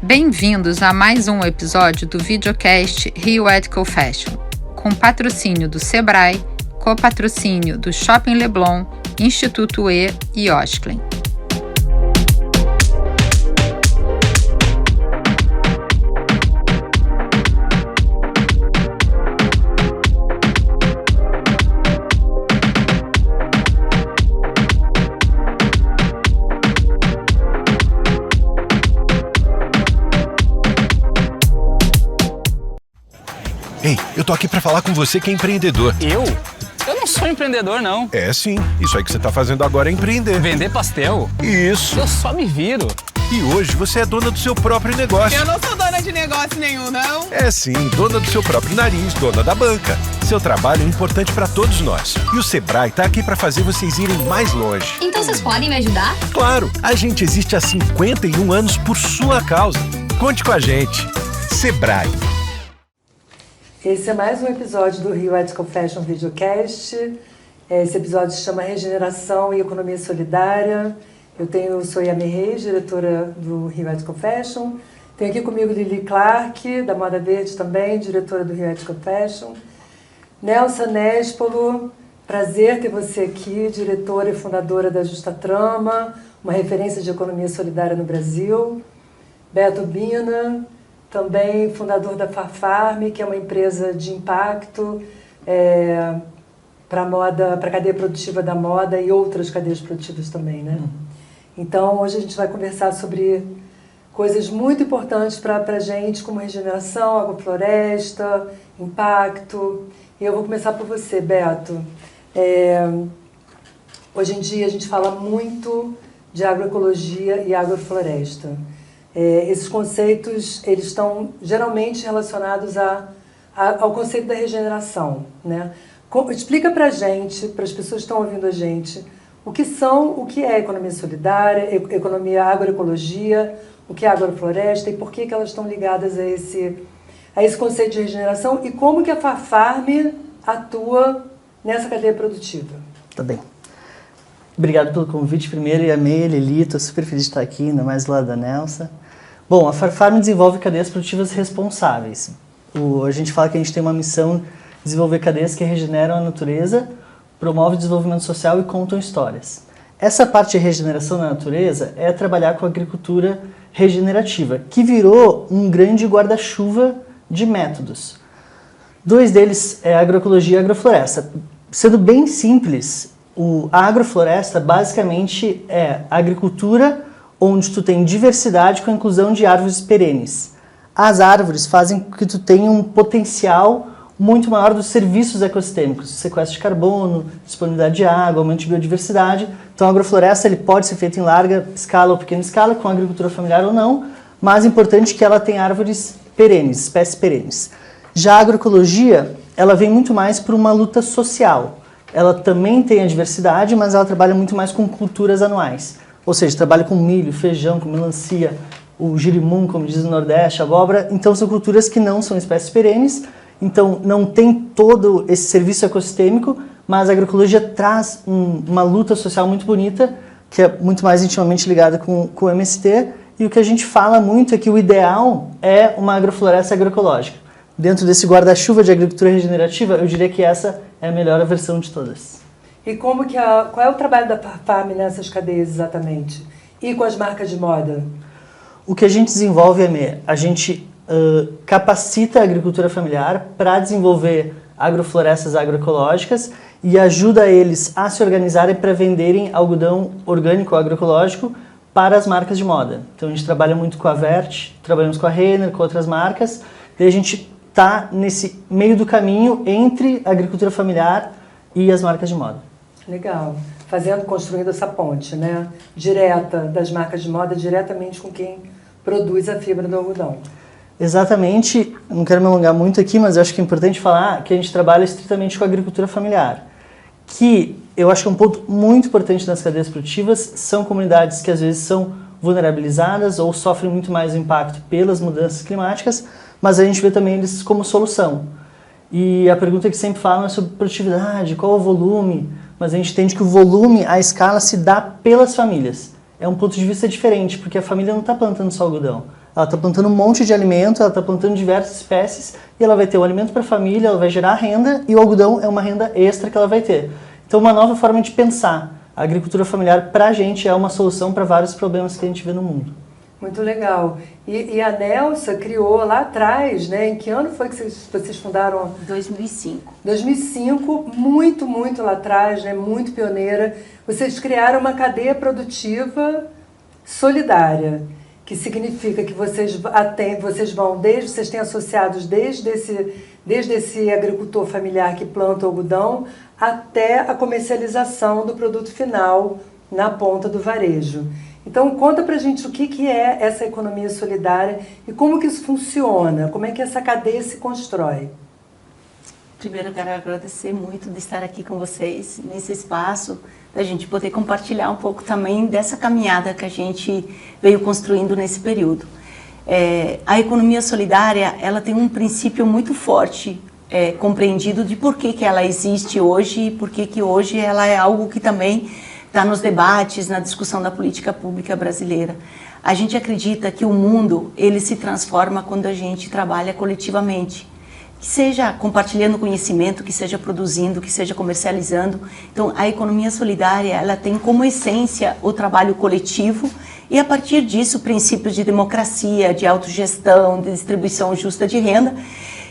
Bem-vindos a mais um episódio do videocast Rio Ethical Fashion, com patrocínio do Sebrae, copatrocínio do Shopping Leblon, Instituto E e Osklen. Ei, eu tô aqui pra falar com você que é empreendedor. Eu? Eu não sou empreendedor, não. É sim, isso aí que você tá fazendo agora é empreender. Vender pastel? Isso. Eu só me viro. E hoje você é dona do seu próprio negócio. Eu não sou dona de negócio nenhum, não. É sim, dona do seu próprio nariz, dona da banca. Seu trabalho é importante pra todos nós. E o Sebrae tá aqui pra fazer vocês irem mais longe. Então vocês podem me ajudar? Claro, a gente existe há 51 anos por sua causa. Conte com a gente. Sebrae. Esse é mais um episódio do Rio Ethical Fashion Videocast. Esse episódio se chama Regeneração e Economia Solidária. Eu sou Yami Reis, diretora do Rio Ethical Fashion. Tenho aqui comigo Lili Clark, da Moda Verde também, diretora do Rio Ethical Fashion. Nelsa Nespolo, prazer ter você aqui, diretora e fundadora da Justa Trama, uma referência de economia solidária no Brasil. Beto Bina, também fundador da Farfarm, que é uma empresa de impacto para a cadeia produtiva da moda e outras cadeias produtivas também, né? Então, hoje a gente vai conversar sobre coisas muito importantes para a gente, como regeneração, agrofloresta, impacto. E eu vou começar por você, Beto. Hoje em dia a gente fala muito de agroecologia e agrofloresta. Esses conceitos eles estão geralmente relacionados ao conceito da regeneração, né? Explica para a gente, para as pessoas que estão ouvindo a gente, o que é economia solidária, economia agroecologia, o que é agrofloresta e por que elas estão ligadas a esse conceito de regeneração e como que a Farfarm atua nessa cadeia produtiva. Tá bem. Obrigado pelo convite primeiro, Yami, Lili, estou super feliz de estar aqui, ainda mais do lado da Nelsa. Bom, a Farfarm desenvolve cadeias produtivas responsáveis. A gente fala que a gente tem uma missão de desenvolver cadeias que regeneram a natureza, promove o desenvolvimento social e contam histórias. Essa parte de regeneração da natureza é trabalhar com a agricultura regenerativa, que virou um grande guarda-chuva de métodos. Dois deles é a agroecologia e a agrofloresta. Sendo bem simples, a agrofloresta basicamente é a agricultura onde tu tem diversidade com a inclusão de árvores perenes. As árvores fazem com que tu tenha um potencial muito maior dos serviços ecossistêmicos, sequestro de carbono, disponibilidade de água, aumento de biodiversidade. Então a agrofloresta ele pode ser feita em larga escala ou pequena escala, com agricultura familiar ou não, mas é importante que ela tenha árvores perenes, espécies perenes. Já a agroecologia, ela vem muito mais por uma luta social. Ela também tem a diversidade, mas ela trabalha muito mais com culturas anuais. Ou seja, trabalha com milho, feijão, com melancia, o girimum, como diz no Nordeste, abóbora. Então são culturas que não são espécies perenes, então não tem todo esse serviço ecossistêmico, mas a agroecologia traz uma luta social muito bonita, que é muito mais intimamente ligada com o MST, e o que a gente fala muito é que o ideal é uma agrofloresta agroecológica. Dentro desse guarda-chuva de agricultura regenerativa, eu diria que essa é a melhor versão de todas. E qual é o trabalho da Farfarm nessas cadeias exatamente? E com as marcas de moda? O que a gente desenvolve a gente capacita a agricultura familiar para desenvolver agroflorestas agroecológicas e ajuda eles a se organizarem para venderem algodão orgânico agroecológico para as marcas de moda. Então a gente trabalha muito com a Vert, trabalhamos com a Renner, com outras marcas, e a gente está nesse meio do caminho entre a agricultura familiar e as marcas de moda. Legal. Construindo essa ponte, né? Direta das marcas de moda, diretamente com quem produz a fibra do algodão. Exatamente. Não quero me alongar muito aqui, mas eu acho que é importante falar que a gente trabalha estritamente com a agricultura familiar, que eu acho que é um ponto muito importante nas cadeias produtivas. São comunidades que às vezes são vulnerabilizadas ou sofrem muito mais impacto pelas mudanças climáticas, mas a gente vê também eles como solução. E a pergunta que sempre falam é sobre produtividade, qual o volume, mas a gente entende que o volume, a escala, se dá pelas famílias. É um ponto de vista diferente, porque a família não está plantando só algodão. Ela está plantando um monte de alimento, ela está plantando diversas espécies e ela vai ter o alimento para a família, ela vai gerar renda e o algodão é uma renda extra que ela vai ter. Então, uma nova forma de pensar. A agricultura familiar, para a gente, é uma solução para vários problemas que a gente vê no mundo. Muito legal. E a Nelsa criou lá atrás, né? Em que ano foi que vocês fundaram? 2005. 2005, muito lá atrás, né? Muito pioneira. Vocês criaram uma cadeia produtiva solidária, que significa que vocês têm associados desde esse agricultor familiar que planta o algodão até a comercialização do produto final na ponta do varejo. Então, conta pra gente o que é essa economia solidária e como que isso funciona, como é que essa cadeia se constrói. Primeiro, eu quero agradecer muito de estar aqui com vocês, nesse espaço, da gente poder compartilhar um pouco também dessa caminhada que a gente veio construindo nesse período. A economia solidária, ela tem um princípio muito forte, compreendido de por que ela existe hoje e por que hoje ela é algo que também está nos debates, na discussão da política pública brasileira. A gente acredita que o mundo, ele se transforma quando a gente trabalha coletivamente, que seja compartilhando conhecimento, que seja produzindo, que seja comercializando. Então, a economia solidária, ela tem como essência o trabalho coletivo e, a partir disso, princípios de democracia, de autogestão, de distribuição justa de renda.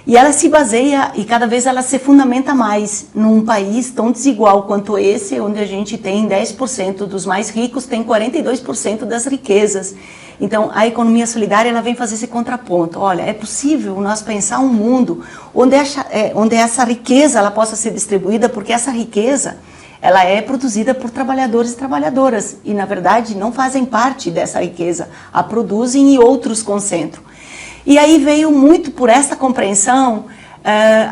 E ela se baseia, e cada vez ela se fundamenta mais num país tão desigual quanto esse, onde a gente tem 10% dos mais ricos, tem 42% das riquezas. Então, a economia solidária, ela vem fazer esse contraponto. Olha, é possível nós pensar um mundo onde essa riqueza ela possa ser distribuída, porque essa riqueza ela é produzida por trabalhadores e trabalhadoras, e, na verdade, não fazem parte dessa riqueza, a produzem e outros concentram. E aí veio muito por essa compreensão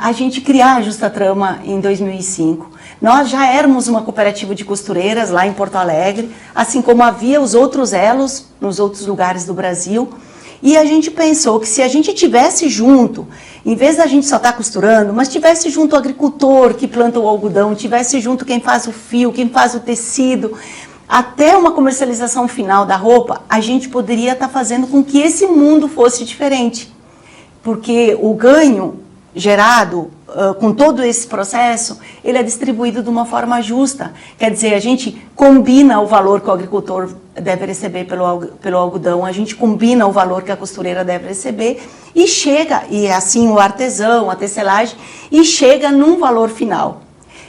a gente criar a Justa Trama em 2005. Nós já éramos uma cooperativa de costureiras lá em Porto Alegre, assim como havia os outros elos nos outros lugares do Brasil. E a gente pensou que se a gente tivesse junto, em vez da gente só estar costurando, mas tivesse junto o agricultor que planta o algodão, tivesse junto quem faz o fio, quem faz o tecido, até uma comercialização final da roupa, a gente poderia estar fazendo com que esse mundo fosse diferente. Porque o ganho gerado com todo esse processo, ele é distribuído de uma forma justa. Quer dizer, a gente combina o valor que o agricultor deve receber pelo algodão, a gente combina o valor que a costureira deve receber e chega, e assim o artesão, a tecelagem, e chega num valor final.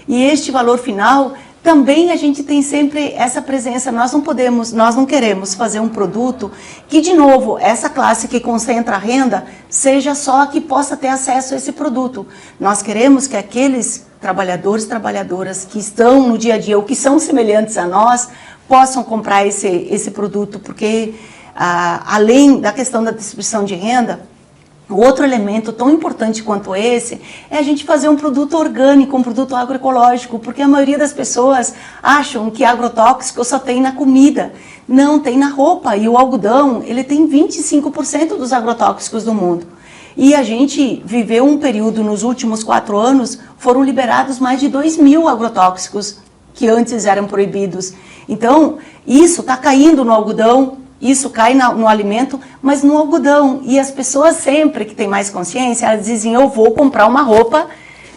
E este valor final também a gente tem sempre essa presença, nós não queremos fazer um produto que, de novo, essa classe que concentra a renda seja só a que possa ter acesso a esse produto. Nós queremos que aqueles trabalhadores e trabalhadoras que estão no dia a dia ou que são semelhantes a nós possam comprar esse produto, porque além da questão da distribuição de renda, o outro elemento tão importante quanto esse é a gente fazer um produto orgânico, um produto agroecológico, porque a maioria das pessoas acham que agrotóxico só tem na comida. Não, tem na roupa. E o algodão, ele tem 25% dos agrotóxicos do mundo. E a gente viveu um período, nos últimos 4 anos, foram liberados mais de 2.000 agrotóxicos que antes eram proibidos. Então, isso está caindo no algodão. Isso cai no alimento, mas no algodão. E as pessoas sempre que têm mais consciência, elas dizem, eu vou comprar uma roupa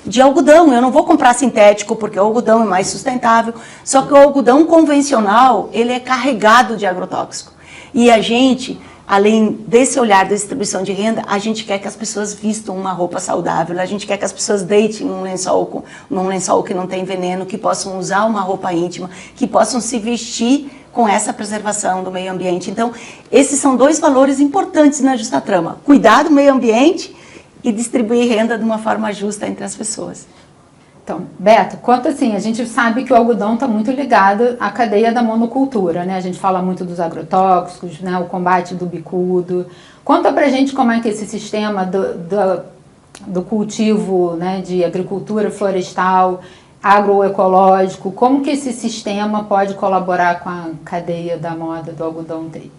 de algodão, eu não vou comprar sintético, porque o algodão é mais sustentável. Só que o algodão convencional, ele é carregado de agrotóxico. E a gente, além desse olhar da distribuição de renda, a gente quer que as pessoas vistam uma roupa saudável, a gente quer que as pessoas deitem num lençol que não tem veneno, que possam usar uma roupa íntima, que possam se vestir com essa preservação do meio ambiente. Então, esses são 2 valores importantes na Justa Trama: cuidar do meio ambiente e distribuir renda de uma forma justa entre as pessoas. Então, Beto, quanto assim, a gente sabe que o algodão está muito ligado à cadeia da monocultura, né? A gente fala muito dos agrotóxicos, né? O combate do bicudo. Conta pra gente como é que esse sistema do cultivo, né, de agricultura florestal, agroecológico, como que esse sistema pode colaborar com a cadeia da moda do algodão desde?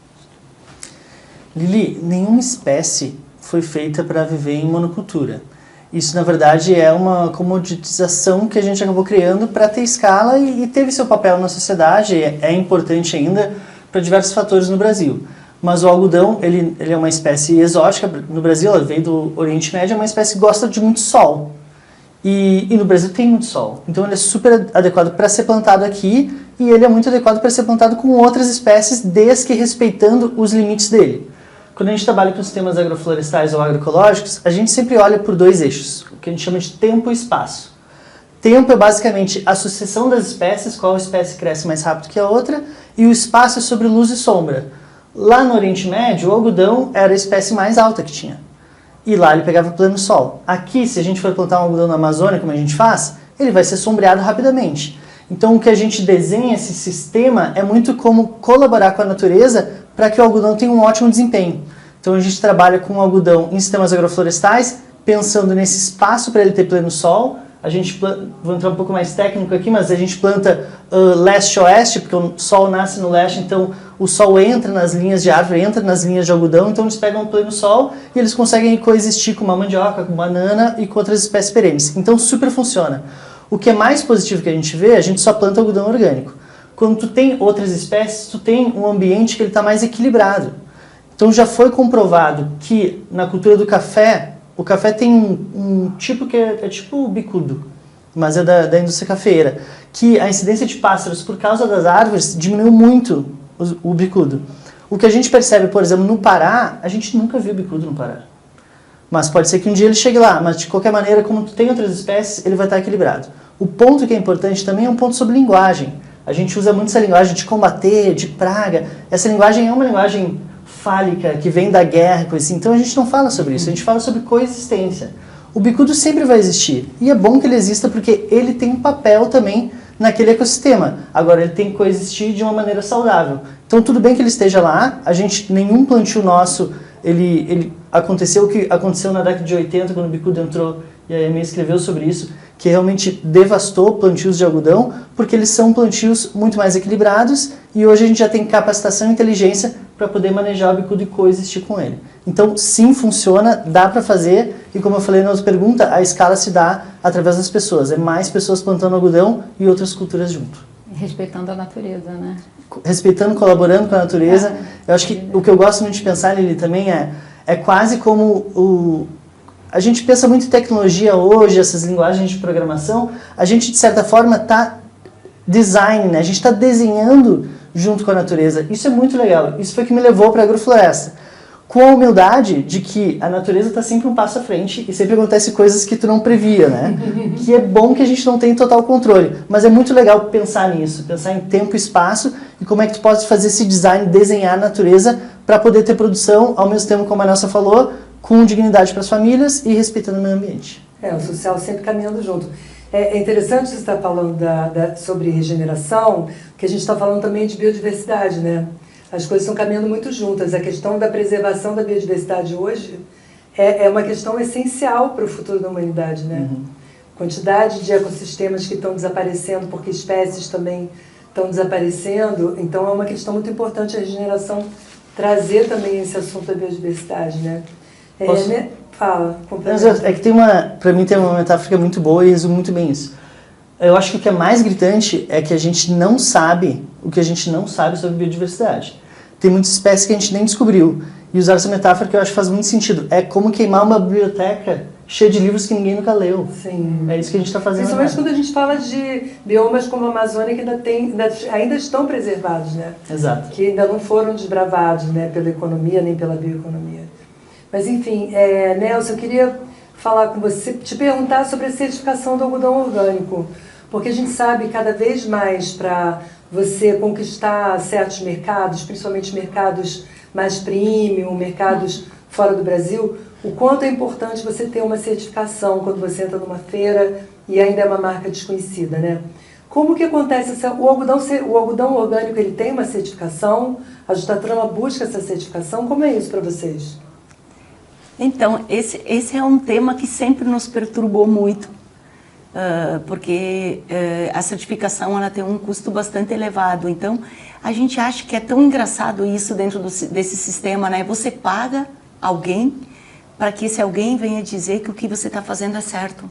Lili, nenhuma espécie foi feita para viver em monocultura. Isso, na verdade, é uma comoditização que a gente acabou criando para ter escala e teve seu papel na sociedade, é importante ainda para diversos fatores no Brasil. Mas o algodão, ele é uma espécie exótica. No Brasil, ela veio do Oriente Médio, é uma espécie que gosta de muito sol. E no Brasil tem muito sol. Então ele é super adequado para ser plantado aqui e ele é muito adequado para ser plantado com outras espécies, desde que respeitando os limites dele. Quando a gente trabalha com sistemas agroflorestais ou agroecológicos, a gente sempre olha por 2 eixos, o que a gente chama de tempo e espaço. Tempo é basicamente a sucessão das espécies, qual espécie cresce mais rápido que a outra, e o espaço é sobre luz e sombra. Lá no Oriente Médio, o algodão era a espécie mais alta que tinha. E lá ele pegava pleno sol. Aqui, se a gente for plantar um algodão na Amazônia, como a gente faz, ele vai ser sombreado rapidamente. Então, o que a gente desenha, esse sistema, é muito como colaborar com a natureza para que o algodão tenha um ótimo desempenho. Então, a gente trabalha com o algodão em sistemas agroflorestais, pensando nesse espaço para ele ter pleno sol. A gente planta, vou entrar um pouco mais técnico aqui, mas a gente planta leste-oeste, porque o sol nasce no leste, então o sol entra nas linhas de árvore, entra nas linhas de algodão, então eles pegam o pleno sol e eles conseguem coexistir com uma mandioca, com banana e com outras espécies perenes. Então super funciona. O que é mais positivo que a gente vê, a gente só planta algodão orgânico. Quando tu tem outras espécies, tu tem um ambiente que ele está mais equilibrado. Então já foi comprovado que na cultura do café, o café tem um tipo que é tipo bicudo, mas é da indústria cafeeira, que a incidência de pássaros por causa das árvores diminuiu muito o bicudo. O que a gente percebe, por exemplo, no Pará, a gente nunca viu bicudo no Pará. Mas pode ser que um dia ele chegue lá, mas de qualquer maneira, como tu tem outras espécies, ele vai estar equilibrado. O ponto que é importante também é um ponto sobre linguagem. A gente usa muito essa linguagem de combater, de praga. Essa linguagem é uma linguagem fálica, que vem da guerra, coisa assim. Então a gente não fala sobre isso, a gente fala sobre coexistência. O bicudo sempre vai existir, e é bom que ele exista porque ele tem um papel também naquele ecossistema. Agora, ele tem que coexistir de uma maneira saudável. Então tudo bem que ele esteja lá, nenhum plantio nosso, ele aconteceu o que aconteceu na década de 80, quando o bicudo entrou, e a EME escreveu sobre isso, que realmente devastou plantios de algodão, porque eles são plantios muito mais equilibrados, e hoje a gente já tem capacitação e inteligência para poder manejar o bicudo e coexistir com ele. Então, sim, funciona, dá para fazer, e como eu falei na outra pergunta, a escala se dá através das pessoas. É mais pessoas plantando algodão e outras culturas junto. Respeitando a natureza, né? Respeitando, colaborando com a natureza. Eu acho que o que eu gosto muito de pensar, Lili, também é quase como a gente pensa muito em tecnologia hoje, essas linguagens de programação, a gente, de certa forma, está design, né? A gente está desenhando junto com a natureza. Isso é muito legal. Isso foi o que me levou para a agrofloresta. Com a humildade de que a natureza está sempre um passo à frente e sempre acontece coisas que tu não previa, né? Que é bom que a gente não tenha total controle. Mas é muito legal pensar nisso, pensar em tempo e espaço e como é que tu pode fazer esse design, desenhar a natureza para poder ter produção, ao mesmo tempo, como a Nelsa falou, com dignidade para as famílias e respeitando o meio ambiente. O social sempre caminhando junto. É interessante você estar falando sobre regeneração, porque a gente está falando também de biodiversidade, né? As coisas estão caminhando muito juntas. A questão da preservação da biodiversidade hoje é uma questão essencial para o futuro da humanidade, né? Quantidade de ecossistemas que estão desaparecendo porque espécies também estão desaparecendo. Então é uma questão muito importante a regeneração trazer também esse assunto da biodiversidade, né? Fala, complementa. É que para mim tem uma metáfora que é muito boa e resume muito bem isso. Eu acho que o que é mais gritante é que a gente não sabe o que a gente não sabe sobre biodiversidade. Tem muitas espécies que a gente nem descobriu. E usar essa metáfora que eu acho que faz muito sentido. É como queimar uma biblioteca cheia de livros que ninguém nunca leu. Sim. É isso que a gente está fazendo. Principalmente quando a gente fala de biomas como a Amazônia que ainda estão preservados, né? Exato. Que ainda não foram desbravados, né, pela economia nem pela bioeconomia. Mas enfim, Nelson, eu queria falar com você, te perguntar sobre a certificação do algodão orgânico. Porque a gente sabe cada vez mais para você conquistar certos mercados, principalmente mercados mais premium, mercados fora do Brasil, o quanto é importante você ter uma certificação quando você entra numa feira e ainda é uma marca desconhecida, né? Como que acontece? O algodão orgânico, ele tem uma certificação? A Justatrama busca essa certificação? Como é isso para vocês? Então, esse é um tema que sempre nos perturbou muito. Porque a certificação ela tem um custo bastante elevado. Então, a gente acha que é tão engraçado isso dentro desse sistema, né? Você paga alguém para que esse alguém venha dizer que o que você está fazendo é certo.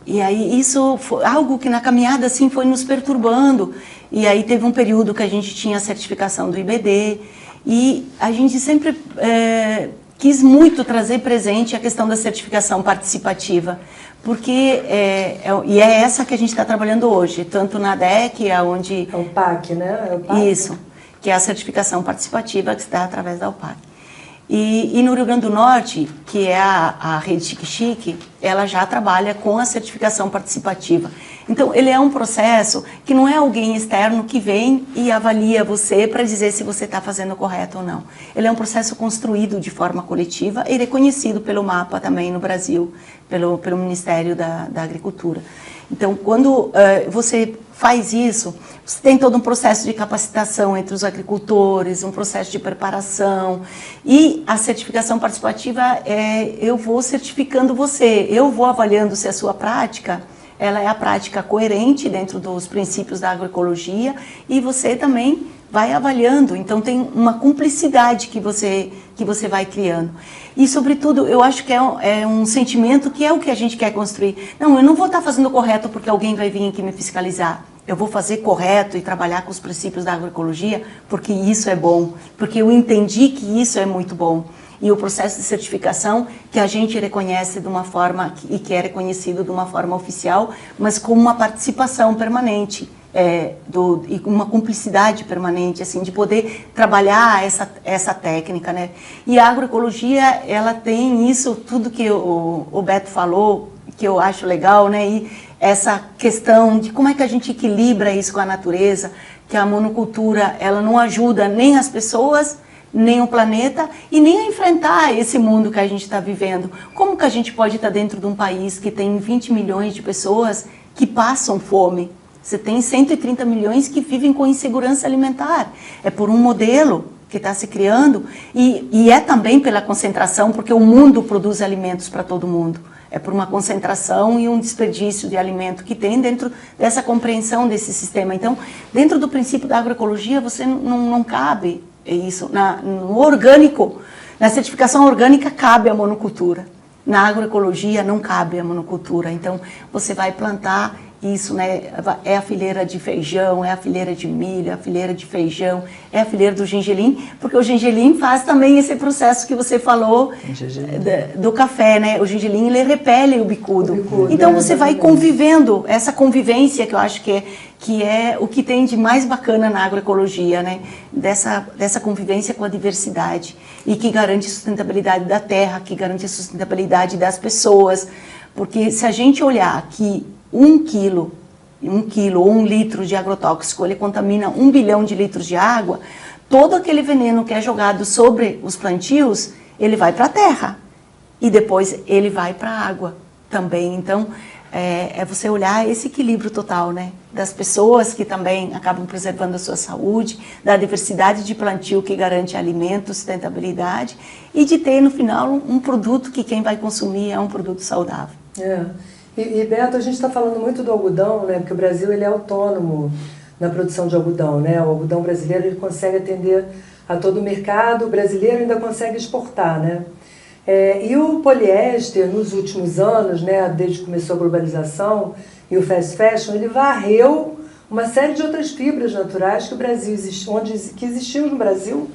E aí isso foi algo que na caminhada assim foi nos perturbando. E aí teve um período que a gente tinha a certificação do IBD E a gente sempre quis muito trazer presente a questão da certificação participativa, porque e é essa que a gente está trabalhando hoje, tanto na DEC, onde... É o PAC, né? É o PAC. Isso, que é a certificação participativa que se dá através da UPAC. E no Rio Grande do Norte, que é a Rede Chique Chique, ela já trabalha com a certificação participativa. Então, ele é um processo que não é alguém externo que vem e avalia você para dizer se você está fazendo correto ou não. Ele é um processo construído de forma coletiva e reconhecido pelo MAPA também no Brasil, pelo Ministério da Agricultura. Então, quando você faz isso, você tem todo um processo de capacitação entre os agricultores, um processo de preparação, e a certificação participativa eu vou certificando você, eu vou avaliando se a sua prática, ela é a prática coerente dentro dos princípios da agroecologia, e você também vai avaliando, então tem uma cumplicidade que você vai criando. E, sobretudo, eu acho que é um sentimento que é o que a gente quer construir. Não, eu não vou estar fazendo correto porque alguém vai vir aqui me fiscalizar. Eu vou fazer correto e trabalhar com os princípios da agroecologia porque isso é bom, porque eu entendi que isso é muito bom. E o processo de certificação que a gente reconhece de uma forma, e que é reconhecido de uma forma oficial, mas com uma participação permanente. E uma cumplicidade permanente, assim, de poder trabalhar essa técnica, né? E a agroecologia, ela tem isso, tudo que o Beto falou, que eu acho legal, né? E essa questão de como é que a gente equilibra isso com a natureza, que a monocultura, ela não ajuda nem as pessoas, nem o planeta, e nem a enfrentar esse mundo que a gente está vivendo. Como que a gente pode estar dentro de um país que tem 20 milhões de pessoas que passam fome? Você tem 130 milhões que vivem com insegurança alimentar. É por um modelo que está se criando e é também pela concentração, porque o mundo produz alimentos para todo mundo. É por uma concentração e um desperdício de alimento que tem dentro dessa compreensão desse sistema. Então, dentro do princípio da agroecologia, você não cabe isso. No orgânico, na certificação orgânica, cabe a monocultura. Na agroecologia, não cabe a monocultura. Então, você vai plantar isso, né? É a fileira de feijão, é a fileira de milho, é a fileira de feijão, é a fileira do gengelim, porque o gengelim faz também esse processo que você falou do café, né? O gengelim, ele repele o bicudo. Então você vai convivendo, essa convivência que eu acho que é o que tem de mais bacana na agroecologia, né? Dessa convivência com a diversidade e que garante a sustentabilidade da terra, que garante a sustentabilidade das pessoas, porque se a gente olhar que 1 quilo ou 1 litro de agrotóxico, ele contamina 1 bilhão de litros de água, todo aquele veneno que é jogado sobre os plantios, ele vai para a terra e depois ele vai para a água também. Então, é você olhar esse equilíbrio total, né? Das pessoas que também acabam preservando a sua saúde, da diversidade de plantio que garante alimento, sustentabilidade, e de ter no final um produto que quem vai consumir é um produto saudável. E Beto, a gente está falando muito do algodão, né? Porque o Brasil ele é autônomo na produção de algodão, né? O algodão brasileiro ele consegue atender a todo o mercado, o brasileiro ainda consegue exportar, né? E o poliéster, nos últimos anos, né, desde que começou a globalização e o fast fashion, ele varreu uma série de outras fibras naturais que o Brasil que existiam no Brasil,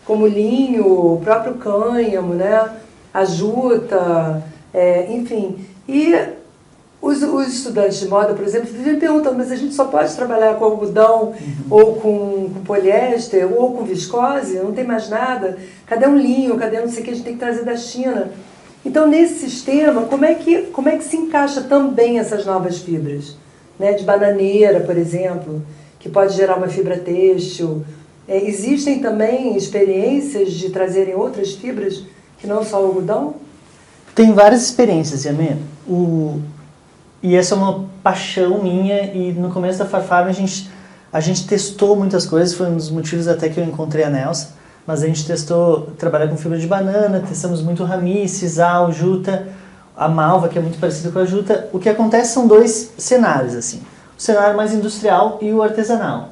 como o linho, o próprio cânhamo, né, a juta, enfim. E os estudantes de moda, por exemplo, vivem perguntando, mas a gente só pode trabalhar com algodão ou com poliéster ou com viscose? Não tem mais nada? Cadê um linho? Cadê não sei o que? A gente tem que trazer da China. Então, nesse sistema, como é que se encaixa também essas novas fibras? Né? De bananeira, por exemplo, que pode gerar uma fibra têxtil. Existem também experiências de trazerem outras fibras que não só o algodão? Tem várias experiências, Yamê. E essa é uma paixão minha, e no começo da Farfarm a gente testou muitas coisas, foi um dos motivos até que eu encontrei a Nelsa, mas a gente testou trabalhar com fibra de banana, testamos muito rami, sisal, juta, a malva, que é muito parecida com a juta. O que acontece são 2 cenários, assim, o cenário mais industrial e o artesanal.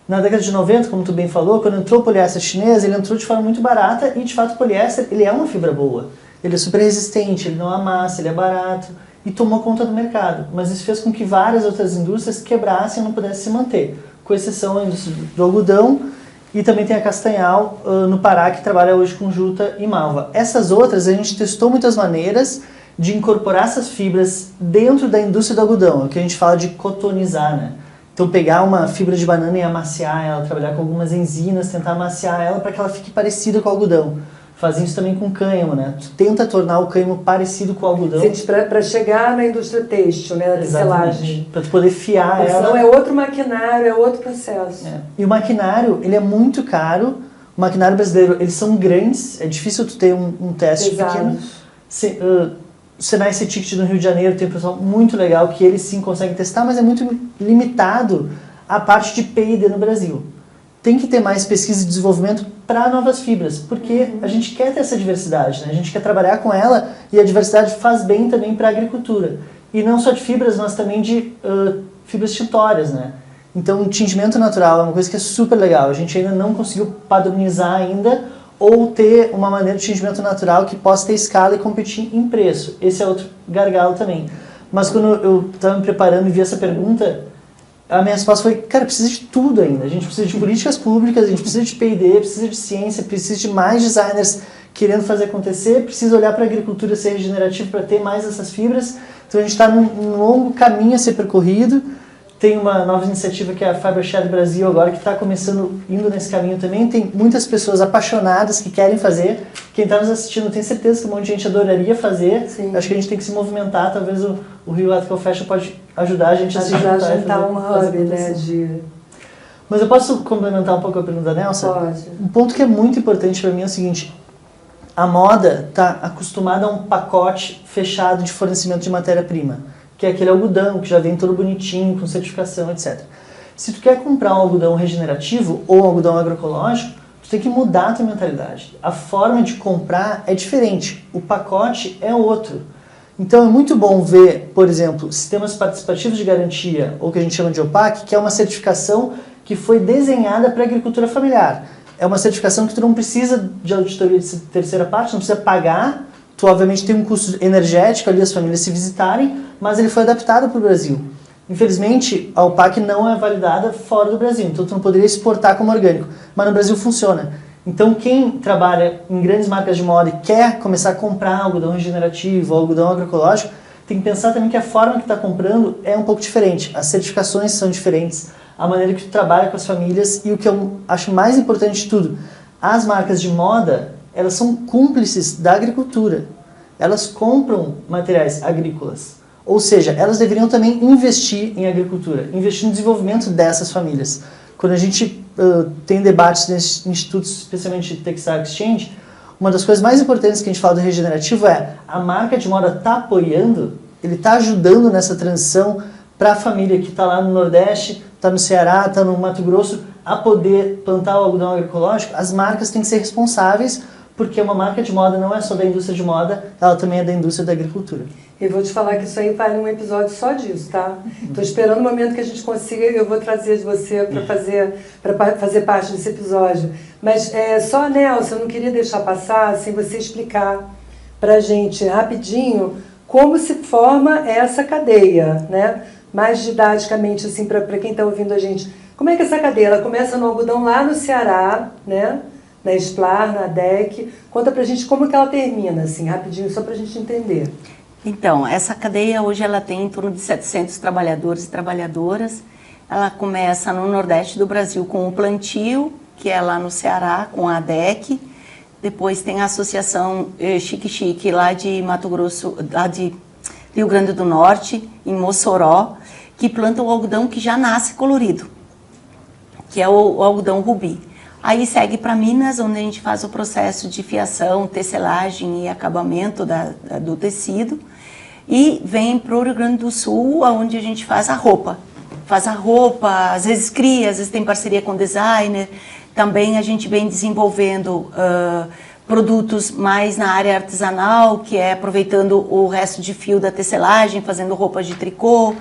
Na década de 90, como tu bem falou, quando entrou o poliéster chinês, ele entrou de forma muito barata, e de fato o poliéster ele é uma fibra boa, ele é super resistente, ele não amassa, ele é barato, e tomou conta do mercado, mas isso fez com que várias outras indústrias quebrassem e não pudessem se manter, com exceção da indústria do algodão E também tem a Castanhal, no Pará, que trabalha hoje com juta e malva. Essas outras, a gente testou muitas maneiras de incorporar essas fibras dentro da indústria do algodão, o que a gente fala de cotonizar, né? Então pegar uma fibra de banana e amaciar ela, trabalhar com algumas enzimas, tentar amaciar ela para que ela fique parecida com o algodão. Fazem isso também com cânhamo, né? Tu tenta tornar o cânhamo parecido com o algodão. Para chegar na indústria têxtil, né? Da tecelagem. Para tu poder fiar porque ela. Senão é outro maquinário, é outro processo. É. E o maquinário, ele é muito caro. O maquinário brasileiro, eles são grandes. É difícil tu ter um teste pequeno. O Senai C-Ticket no Rio de Janeiro tem um pessoal muito legal que eles sim conseguem testar, mas é muito limitado a parte de P&D no Brasil. Tem que ter mais pesquisa e desenvolvimento para novas fibras, porque a gente quer ter essa diversidade, né? A gente quer trabalhar com ela e a diversidade faz bem também para a agricultura. E não só de fibras, mas também de fibras tintórias, né? Então o tingimento natural é uma coisa que é super legal. A gente ainda não conseguiu padronizar ainda ou ter uma maneira de tingimento natural que possa ter escala e competir em preço. Esse é outro gargalo também. Mas quando eu estava me preparando e vi essa pergunta, a minha resposta foi, cara, precisa de tudo ainda. A gente precisa de políticas públicas, a gente precisa de P&D, precisa de ciência, precisa de mais designers querendo fazer acontecer, precisa olhar para a agricultura ser regenerativa para ter mais essas fibras. Então a gente está num longo caminho a ser percorrido. Tem uma nova iniciativa que é a Fibershed Brasil agora, que está começando, indo nesse caminho também. Tem muitas pessoas apaixonadas que querem fazer. Quem está nos assistindo tem certeza que um monte de gente adoraria fazer. Sim. Acho que a gente tem que se movimentar. Talvez o Rio Ethical Fashion pode ajudar a gente a se juntar. Ajudar um hub, né? Mas eu posso complementar um pouco a pergunta da Nelson? Pode. Um ponto que é muito importante para mim é o seguinte. A moda está acostumada a um pacote fechado de fornecimento de matéria-prima, que é aquele algodão que já vem todo bonitinho, com certificação, etc. Se tu quer comprar um algodão regenerativo ou um algodão agroecológico, tu tem que mudar a tua mentalidade. A forma de comprar é diferente, o pacote é outro. Então é muito bom ver, por exemplo, sistemas participativos de garantia, ou que a gente chama de OPAC, que é uma certificação que foi desenhada para a agricultura familiar. É uma certificação que tu não precisa de auditoria de terceira parte, não precisa pagar. Tu, obviamente, tem um custo energético ali, as famílias se visitarem, mas ele foi adaptado para o Brasil. Infelizmente, a OPAC não é validada fora do Brasil, então tu não poderia exportar como orgânico, mas no Brasil funciona. Então, quem trabalha em grandes marcas de moda e quer começar a comprar algodão regenerativo, algodão agroecológico, tem que pensar também que a forma que está comprando é um pouco diferente, as certificações são diferentes, a maneira que tu trabalha com as famílias e o que eu acho mais importante de tudo, as marcas de moda, elas são cúmplices da agricultura. Elas compram materiais agrícolas. Ou seja, elas deveriam também investir em agricultura, investir no desenvolvimento dessas famílias. Quando a gente tem debates nesses institutos, especialmente Textile Exchange, uma das coisas mais importantes que a gente fala do regenerativo é a marca de moda está apoiando, ele está ajudando nessa transição para a família que está lá no Nordeste, está no Ceará, está no Mato Grosso, a poder plantar o algodão agroecológico. As marcas têm que ser responsáveis, porque uma marca de moda não é só da indústria de moda, ela também é da indústria da agricultura. Eu vou te falar que isso aí vale um episódio só disso, tá? Estou esperando o momento que a gente consiga e eu vou trazer de você para fazer parte desse episódio. Mas só, Nelson, eu não queria deixar passar sem você explicar para a gente rapidinho como se forma essa cadeia, né? Mais didaticamente, assim, para quem está ouvindo a gente. Como é que essa cadeia? Ela começa no algodão lá no Ceará, né? Na Esplar, na DEC. Conta pra gente como que ela termina, assim, rapidinho, só pra gente entender. Então, essa cadeia hoje ela tem em torno de 700 trabalhadores e trabalhadoras. Ela começa no Nordeste do Brasil com o plantio, que é lá no Ceará, com a DEC. Depois tem a Associação Chique Chique, lá de Mato Grosso, lá de Rio Grande do Norte, em Mossoró, que planta o algodão que já nasce colorido, que é o algodão rubi. Aí segue para Minas, onde a gente faz o processo de fiação, tecelagem e acabamento do tecido. E vem para o Rio Grande do Sul, onde a gente faz a roupa. Faz a roupa, às vezes cria, às vezes tem parceria com designer. Também a gente vem desenvolvendo produtos mais na área artesanal, que é aproveitando o resto de fio da tecelagem, fazendo roupas de tricô.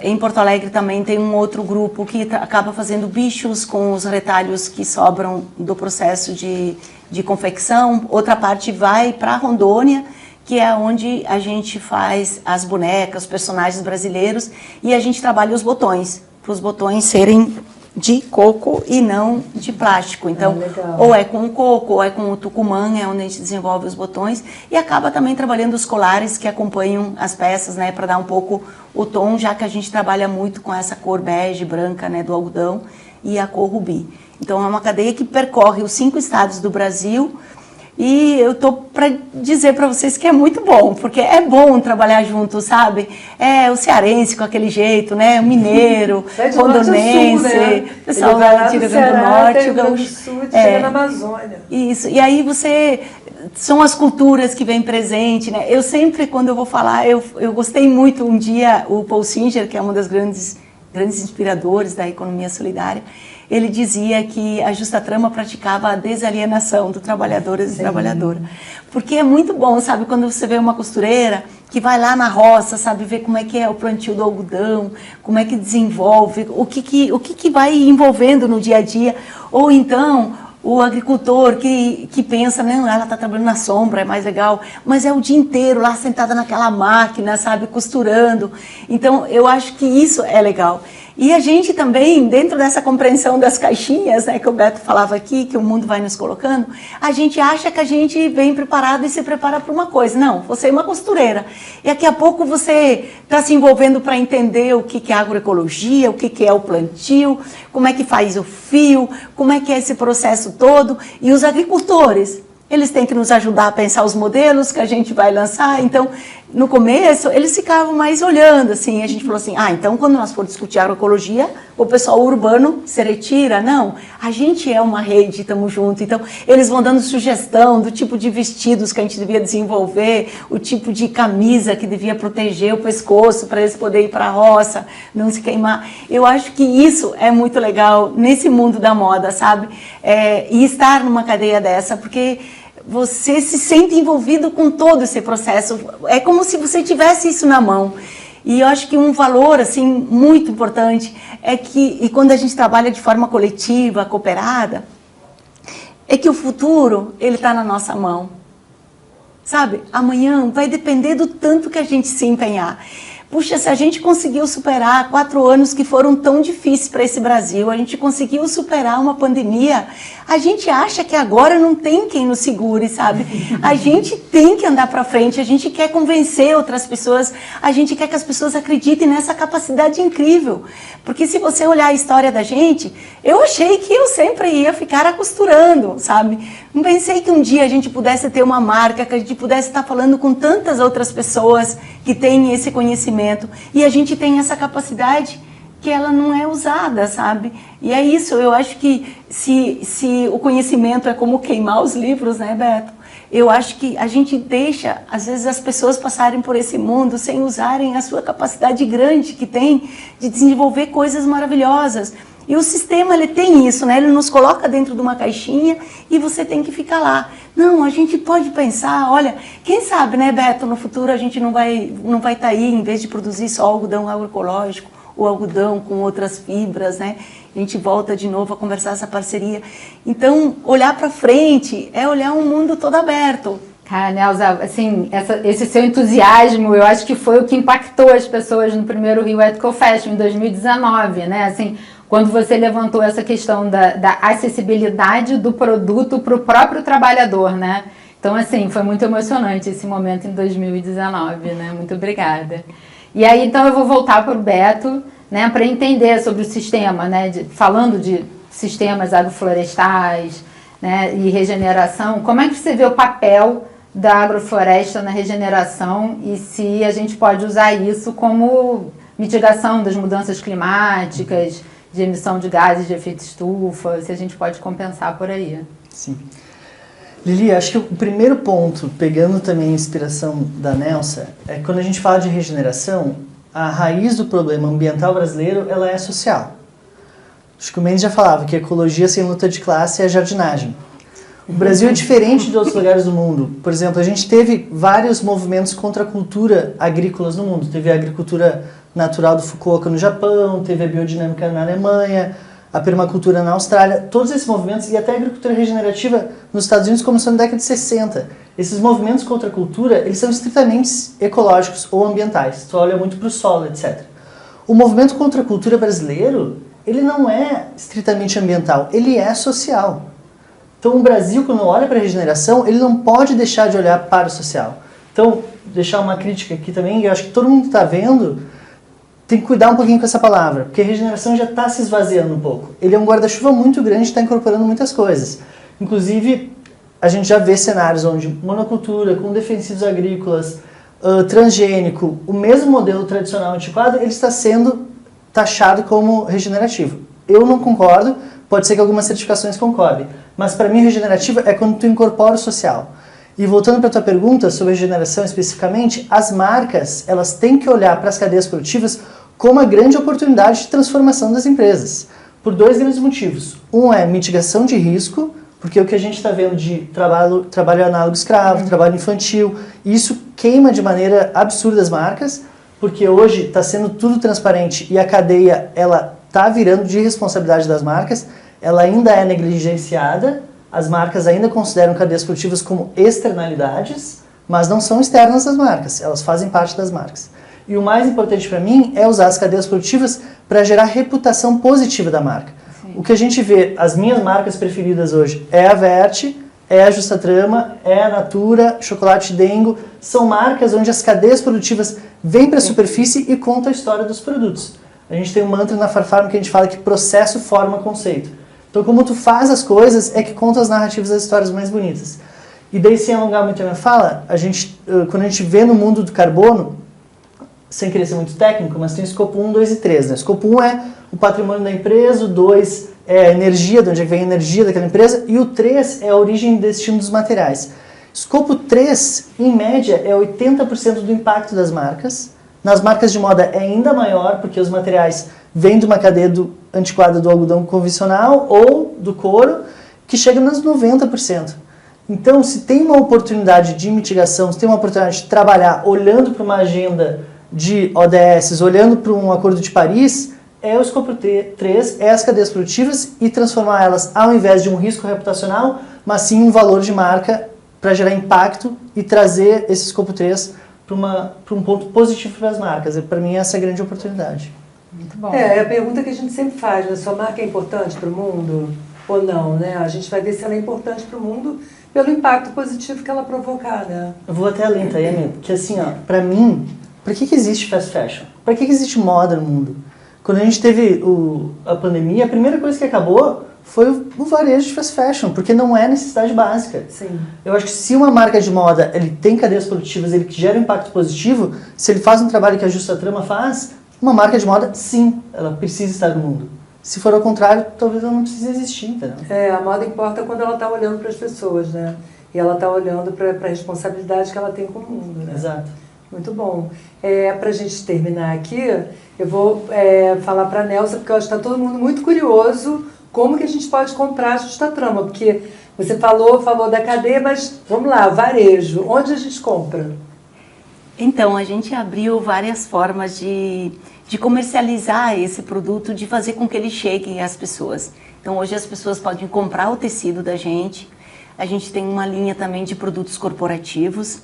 Em Porto Alegre também tem um outro grupo que acaba fazendo bichos com os retalhos que sobram do processo de confecção. Outra parte vai para Rondônia, que é onde a gente faz as bonecas, os personagens brasileiros, e a gente trabalha os botões, para os botões serem de coco e não de plástico. Então, ou é com o coco, ou é com o tucumã, é onde a gente desenvolve os botões, e acaba também trabalhando os colares que acompanham as peças, né, para dar um pouco o tom, já que a gente trabalha muito com essa cor bege, branca, né, do algodão, e a cor rubi. Então, é uma cadeia que percorre os 5 estados do Brasil, e eu tô para dizer para vocês que é muito bom, porque é bom trabalhar junto, sabe? É o cearense com aquele jeito, né? O mineiro, o rondonense, né? o pessoal vai de Rio Grande do Norte, Rio Grande do Sul, chega na Amazônia. Isso, e aí são as culturas que vêm presente, né? Eu sempre, quando eu vou falar, eu gostei muito um dia, o Paul Singer, que é um dos grandes inspiradores da economia solidária, ele dizia que a Justa Trama praticava a desalienação do trabalhador e da trabalhadora. Porque é muito bom, sabe, quando você vê uma costureira que vai lá na roça, sabe, ver como é que é o plantio do algodão, como é que desenvolve, o que vai envolvendo no dia a dia, ou então o agricultor que pensa, não, ela está trabalhando na sombra, é mais legal, mas é o dia inteiro lá sentada naquela máquina, sabe, costurando. Então, eu acho que isso é legal. E a gente também, dentro dessa compreensão das caixinhas, né, que o Beto falava aqui, que o mundo vai nos colocando, a gente acha que a gente vem preparado e se prepara para uma coisa. Não, você é uma costureira. E daqui a pouco você está se envolvendo para entender o que é agroecologia, o que é o plantio, como é que faz o fio, como é que é esse processo todo. E os agricultores, eles têm que nos ajudar a pensar os modelos que a gente vai lançar. Então, no começo, eles ficavam mais olhando, assim, a gente falou assim, então quando nós for discutir agroecologia, o pessoal urbano se retira. Não, a gente é uma rede, estamos juntos. Então, eles vão dando sugestão do tipo de vestidos que a gente devia desenvolver, o tipo de camisa que devia proteger o pescoço para eles poderem ir para a roça, não se queimar. Eu acho que isso é muito legal nesse mundo da moda, sabe? E estar numa cadeia dessa, porque você se sente envolvido com todo esse processo. É como se você tivesse isso na mão. E eu acho que um valor assim muito importante é que, e quando a gente trabalha de forma coletiva, cooperada, é que o futuro, ele está na nossa mão. Sabe? Amanhã vai depender do tanto que a gente se empenhar. Puxa, se a gente conseguiu superar 4 anos que foram tão difíceis para esse Brasil, a gente conseguiu superar uma pandemia, a gente acha que agora não tem quem nos segure, sabe? A gente tem que andar para frente, a gente quer convencer outras pessoas, a gente quer que as pessoas acreditem nessa capacidade incrível. Porque se você olhar a história da gente, eu achei que eu sempre ia ficar costurando, sabe? Não pensei que um dia a gente pudesse ter uma marca, que a gente pudesse estar falando com tantas outras pessoas que têm esse conhecimento. E a gente tem essa capacidade que ela não é usada, sabe? E é isso, eu acho que se o conhecimento é como queimar os livros, né, Beto? Eu acho que a gente deixa, às vezes, as pessoas passarem por esse mundo sem usarem a sua capacidade grande que tem de desenvolver coisas maravilhosas. E o sistema, ele tem isso, né? Ele nos coloca dentro de uma caixinha e você tem que ficar lá. Não, a gente pode pensar, olha, quem sabe, né, Beto, no futuro a gente não vai estar aí, em vez de produzir só algodão agroecológico, ou algodão com outras fibras, né? A gente volta de novo a conversar essa parceria. Então, olhar para frente é olhar um mundo todo aberto. Cara, Nelza, assim, esse seu entusiasmo, eu acho que foi o que impactou as pessoas no primeiro Rio Ethical Fashion, em 2019, né? Assim, quando você levantou essa questão da acessibilidade do produto para o próprio trabalhador, né? Então, assim, foi muito emocionante esse momento em 2019, né? Muito obrigada. E aí, então, eu vou voltar para o Beto, né? Para entender sobre o sistema, né? Falando de sistemas agroflorestais, né? E regeneração, como é que você vê o papel da agrofloresta na regeneração e se a gente pode usar isso como mitigação das mudanças climáticas, de emissão de gases de efeito estufa, se a gente pode compensar por aí. Sim. Lili, acho que o primeiro ponto, pegando também a inspiração da Nelsa, é que quando a gente fala de regeneração, a raiz do problema ambiental brasileiro, ela é social. Acho que o Mendes já falava que a ecologia sem luta de classe é jardinagem. O Brasil é diferente de outros lugares do mundo. Por exemplo, a gente teve vários movimentos contra a cultura agrícolas no mundo. Teve a agricultura natural do Fukuoka no Japão, teve a biodinâmica na Alemanha, a permacultura na Austrália. Todos esses movimentos, e até a agricultura regenerativa nos Estados Unidos começou na década de 60. Esses movimentos contra a cultura, eles são estritamente ecológicos ou ambientais. Tu olha muito para o solo, etc. O movimento contra a cultura brasileiro, ele não é estritamente ambiental, ele é social. Então o Brasil, quando olha para a regeneração, ele não pode deixar de olhar para o social. Então, deixar uma crítica aqui também, eu acho que todo mundo que está vendo tem que cuidar um pouquinho com essa palavra, porque a regeneração já está se esvaziando um pouco. Ele é um guarda-chuva muito grande, está incorporando muitas coisas. Inclusive, a gente já vê cenários onde monocultura, com defensivos agrícolas, transgênico, o mesmo modelo tradicional antiquado, ele está sendo taxado como regenerativo. Eu não concordo, pode ser que algumas certificações concordem, mas para mim regenerativa é quando tu incorpora o social. E voltando para a tua pergunta sobre regeneração especificamente, as marcas, elas têm que olhar para as cadeias produtivas como uma grande oportunidade de transformação das empresas, por dois grandes motivos. Um é mitigação de risco, porque o que a gente está vendo de trabalho análogo escravo, trabalho infantil, isso queima de maneira absurda as marcas, porque hoje está sendo tudo transparente e a cadeia ela está virando de responsabilidade das marcas, ela ainda é negligenciada, as marcas ainda consideram cadeias produtivas como externalidades, mas não são externas das marcas, elas fazem parte das marcas. E o mais importante para mim é usar as cadeias produtivas para gerar reputação positiva da marca. Sim. O que a gente vê, as minhas marcas preferidas hoje é a Verte, é a Justa Trama, é a Natura, Chocolate Dengo, são marcas onde as cadeias produtivas vêm para a superfície e contam a história dos produtos. A gente tem um mantra na Farfarm que a gente fala que processo forma conceito. Então, como tu faz as coisas, é que conta as narrativas das histórias mais bonitas. E daí, sem alongar muito a minha fala, quando a gente vê no mundo do carbono, sem querer ser muito técnico, mas tem o escopo 1, 2 e 3. Né? O escopo 1 é o patrimônio da empresa, o 2 é a energia, de onde vem a energia daquela empresa, e o 3 é a origem e destino dos materiais. Escopo 3, em média, é 80% do impacto das marcas. Nas marcas de moda é ainda maior, porque os materiais vêm de uma cadeia antiquada do algodão convencional ou do couro, que chega nos 90%. Então, se tem uma oportunidade de mitigação, se tem uma oportunidade de trabalhar olhando para uma agenda de ODS, olhando para um acordo de Paris, é o escopo 3, é as cadeias produtivas e transformar elas, ao invés de um risco reputacional, mas sim um valor de marca para gerar impacto e trazer esse escopo 3 para um ponto positivo para as marcas. Para mim, essa é a grande oportunidade. Muito bom. É a pergunta que a gente sempre faz, né? Sua marca é importante para o mundo ou não, né? A gente vai ver se ela é importante para o mundo pelo impacto positivo que ela provocar, né? Eu vou até além, tá, Yami? Porque assim, ó, para mim, para que existe fast fashion? Para que existe moda no mundo? Quando a gente teve a pandemia, a primeira coisa que acabou foi o varejo de fast fashion, porque não é necessidade básica. Sim. Eu acho que se uma marca de moda ele tem cadeias produtivas, ele que gera um impacto positivo, se ele faz um trabalho que a Justa Trama faz, uma marca de moda, sim, ela precisa estar no mundo. Se for ao contrário, talvez ela não precise existir, entendeu? A moda importa quando ela está olhando para as pessoas, né? E ela está olhando para a responsabilidade que ela tem com o mundo, né? Exato. Muito bom. Para a gente terminar aqui, eu vou falar para a Nelsa, porque eu acho que está todo mundo muito curioso como que a gente pode comprar a Justa Trama, porque você falou da cadeia, mas vamos lá, varejo, onde a gente compra? Então, a gente abriu várias formas de comercializar esse produto, de fazer com que ele chegue às pessoas. Então, hoje as pessoas podem comprar o tecido da gente, a gente tem uma linha também de produtos corporativos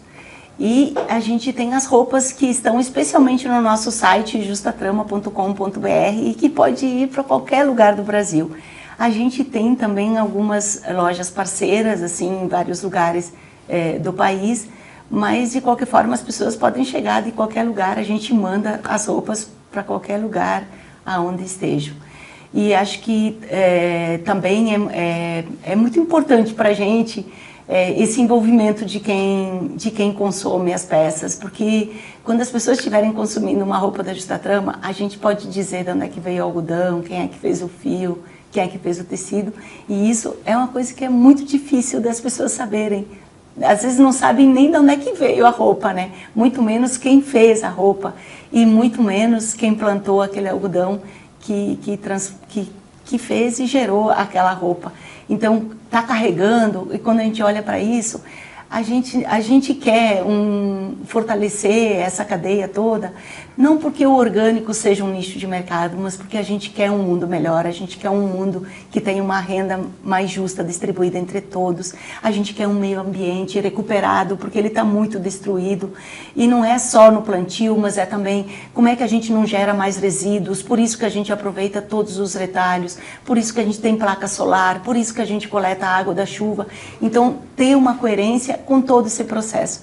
e a gente tem as roupas que estão especialmente no nosso site justatrama.com.br e que pode ir para qualquer lugar do Brasil. A gente tem também algumas lojas parceiras, assim, em vários lugares do país, mas de qualquer forma as pessoas podem chegar de qualquer lugar, a gente manda as roupas para qualquer lugar aonde estejam. E acho que também é muito importante para a gente esse envolvimento de quem consome as peças, porque quando as pessoas estiverem consumindo uma roupa da Justa Trama, a gente pode dizer de onde é que veio o algodão, quem é que fez o fio, quem é que fez o tecido, e isso é uma coisa que é muito difícil das pessoas saberem. Às vezes não sabem nem de onde é que veio a roupa, né? Muito menos quem fez a roupa e muito menos quem plantou aquele algodão que fez e gerou aquela roupa. Então, está carregando, e quando a gente olha para isso, A gente quer fortalecer essa cadeia toda, não porque o orgânico seja um nicho de mercado, mas porque a gente quer um mundo melhor, a gente quer um mundo que tenha uma renda mais justa, distribuída entre todos, a gente quer um meio ambiente recuperado, porque ele está muito destruído, e não é só no plantio, mas é também como é que a gente não gera mais resíduos, por isso que a gente aproveita todos os retalhos, por isso que a gente tem placa solar, por isso que a gente coleta a água da chuva. Então, ter uma coerência com todo esse processo.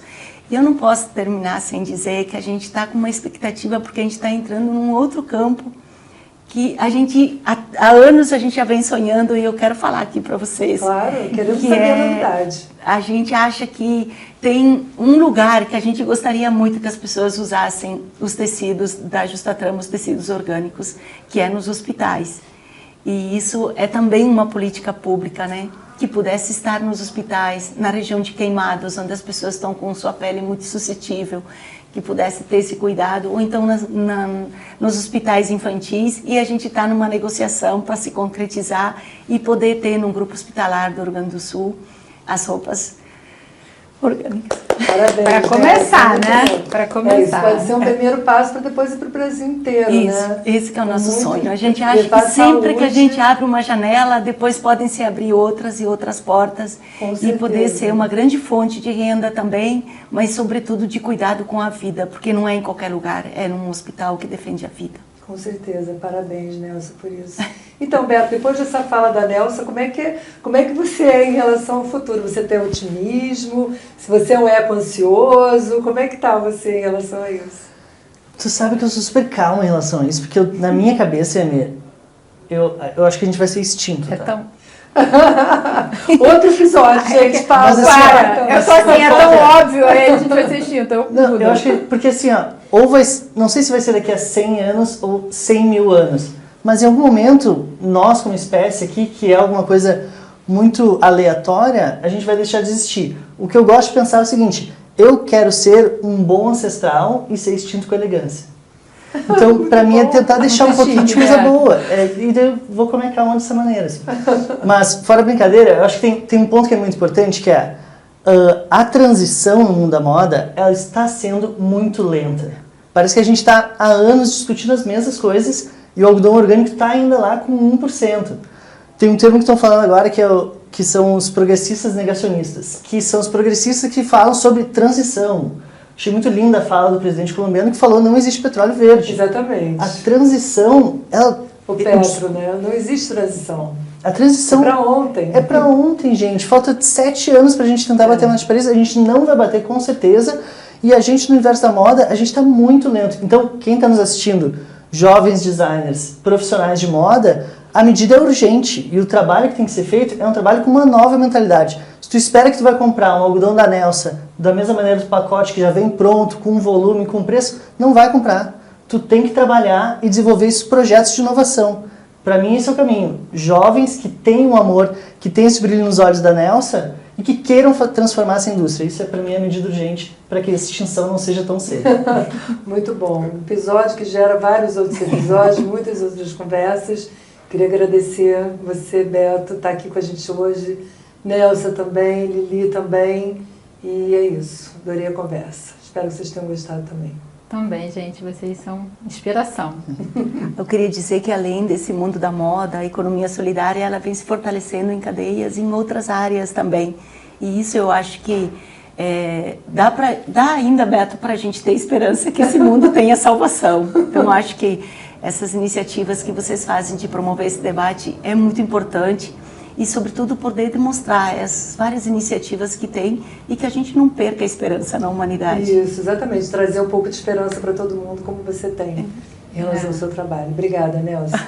E eu não posso terminar sem dizer que a gente está com uma expectativa, porque a gente está entrando num outro campo que a gente, há anos a gente já vem sonhando, e eu quero falar aqui para vocês. Claro, queremos saber a novidade. A gente acha que tem um lugar que a gente gostaria muito que as pessoas usassem os tecidos da Justatrama, os tecidos orgânicos, que é nos hospitais. E isso é também uma política pública, né? Que pudesse estar nos hospitais, na região de Queimados, onde as pessoas estão com sua pele muito suscetível, que pudesse ter esse cuidado, ou então nos hospitais infantis, e a gente está numa negociação para se concretizar e poder ter num grupo hospitalar do Rio Grande do Sul as roupas orgânicas. Parabéns. Para começar, né? Para Para começar. isso pode ser um primeiro passo para depois ir para o Brasil inteiro, Isso, né? esse que é o nosso Muito sonho. A gente levar acha que sempre saúde. que a gente abre uma janela, depois podem se abrir outras e outras portas, Com e poder certeza. ser uma grande fonte de renda também, mas sobretudo de cuidado com a vida, porque não é em qualquer lugar, é num hospital que defende a vida. Com certeza, parabéns, Nelsa, por isso. Então, Beto, depois dessa fala da Nelsa, como é que você é em relação ao futuro? Você tem otimismo? Se você é um eco ansioso, como é que tá você em relação a isso? Tu sabe que eu sou super calmo em relação a isso, porque na minha cabeça, eu acho que a gente vai ser extinto, É tá? tão... Outro episódio, gente, Mas assim, Para, eu tô assim, é tão óbvio, aí a gente vai ser extinto. Não, eu acho que, porque assim, ó, não sei se vai ser daqui a 100 anos ou 100 mil anos, mas em algum momento, nós como espécie aqui, que é alguma coisa muito aleatória, a gente vai deixar de existir. O que eu gosto de pensar é o seguinte: eu quero ser um bom ancestral e ser extinto com elegância. Então, pra mim é tentar deixar um pouquinho de coisa boa. E eu vou comunicar uma dessa maneira. Assim. Mas, fora brincadeira, eu acho que tem um ponto que é muito importante, que é a transição no mundo da moda, ela está sendo muito lenta. Parece que a gente está há anos discutindo as mesmas coisas e o algodão orgânico está ainda lá com 1%. Tem um termo que estão falando agora que são os progressistas negacionistas, que são os progressistas que falam sobre transição. Achei muito linda a fala do presidente colombiano que falou: não existe petróleo verde. Exatamente. A transição, O Petro, né? Não existe transição. A transição É pra ontem. É pra ontem, gente. Falta 7 anos pra gente tentar bater a meta de Paris. A gente não vai bater com certeza. E a gente, no universo da moda, a gente tá muito lento. Então, quem tá nos assistindo, jovens designers, profissionais de moda, a medida é urgente. E o trabalho que tem que ser feito é um trabalho com uma nova mentalidade. Se tu espera que tu vai comprar um algodão da Nelsa, da mesma maneira do pacote que já vem pronto, com volume, com preço, não vai comprar. Tu tem que trabalhar e desenvolver esses projetos de inovação. Para mim, esse é o caminho. Jovens que têm um amor, que têm esse brilho nos olhos da Nelsa e que queiram transformar essa indústria. Isso é, para mim, a medida urgente para que a extinção não seja tão cedo. Muito bom. Um episódio que gera vários outros episódios, muitas outras conversas. Queria agradecer você, Beto, estar aqui com a gente hoje. Nelsa também, Lili também. E é isso. Adorei a conversa. Espero que vocês tenham gostado também. Também, gente, vocês são inspiração. Eu queria dizer que além desse mundo da moda, a economia solidária ela vem se fortalecendo em cadeias em outras áreas também. E isso eu acho que dá ainda, Beto, para a gente ter esperança que esse mundo tenha salvação. Então, eu acho que essas iniciativas que vocês fazem de promover esse debate é muito importante. E, sobretudo, poder demonstrar as várias iniciativas que tem e que a gente não perca a esperança na humanidade. Isso, exatamente. Trazer um pouco de esperança para todo mundo, como você tem em relação ao seu trabalho. Obrigada, Nelsa.